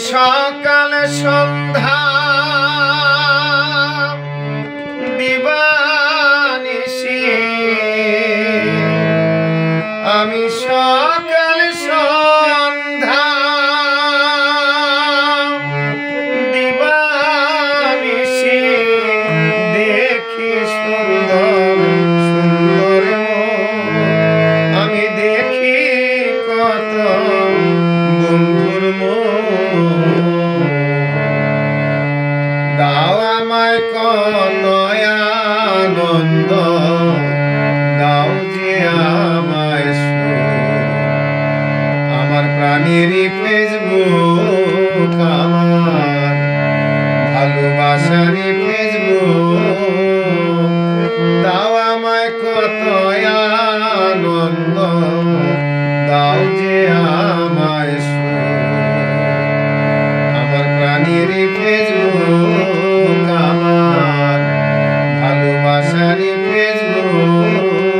সকাল সন্ধ্যা দিবানিশি আমি সকাল সন্ধ্যা দিবানিশি দেখি সুন্দর সুন্দর আমি দেখি কত বন্ধুর দাও আমায় কত আনন্দ দাও যে আমায় আমার প্রাণের ফেসবুক আমার ভালোবাসার ফেসবুক দাও আমায় কত আনন্দ দাও যে আমায় আমার প্রাণের ফেসবুক আমার ভালোবাসার ফেসবুক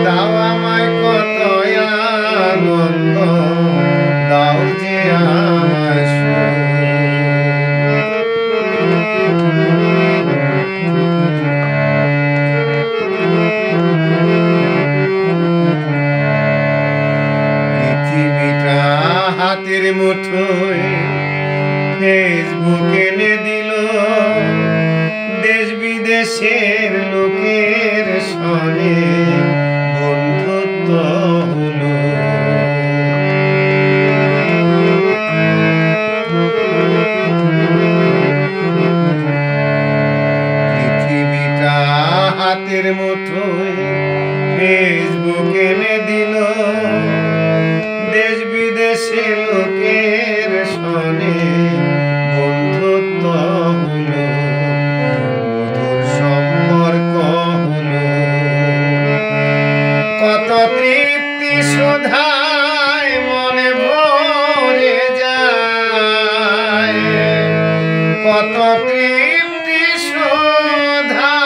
দাও আমায় কত আনন্দ দাও যে আমায় পৃথিবীটা হাতের মুঠোয় ফেসবুক এনে দিল দেশ বিদেশের লোকের সনে বন্ধুত্ব হলো পৃথিবীটা হাতের মুঠোয় ফেসবুক এনে দিল দেশ বিদেশে লোকের সনে বন্ধুত্ব হলো মধুর সম্পর্ক হলো কত তৃপ্তি সুধায় মনে ভরে যায় কত তৃপ্তি সুধায়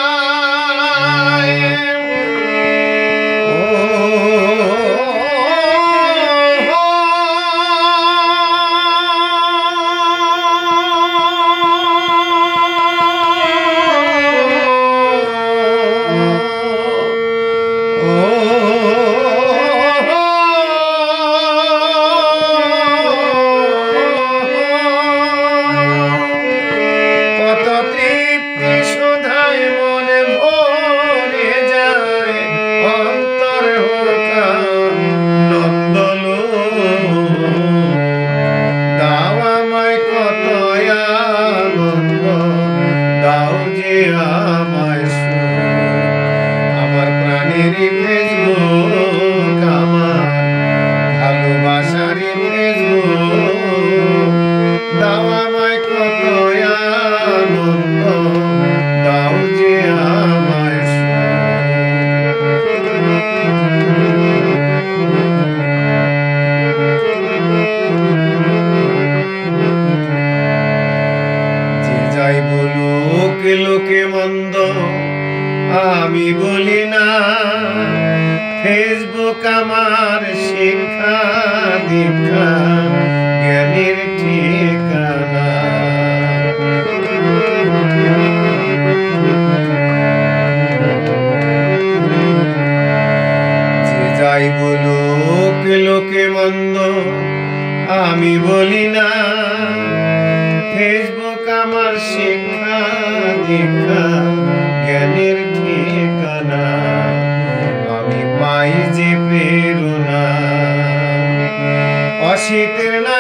কত তৃপ্তি সুধায় মনে ভরে যায় অন্তর হোকা নন্দলো দাও আমায় কত আনন্দ দাও যে আমায় আমার প্রাণের ফেসবুক আমার ভালোবাসার ফেসবুক দাও আমায় কত আনন্দ দাও যে আমায় যে যাই বলুক লোকে মন্দ আমি বলি না ফেসবুক আমার শিক্ষা দীক্ষা জ্ঞানের ঠিকানা যে যাই বলুক লোকে মন্দ আমি বলি না ফেসবুক আমার শিক্ষা দীক্ষা জ্ঞানের ঠিকানা আমি পাই যে প্রেরণা অশীতের না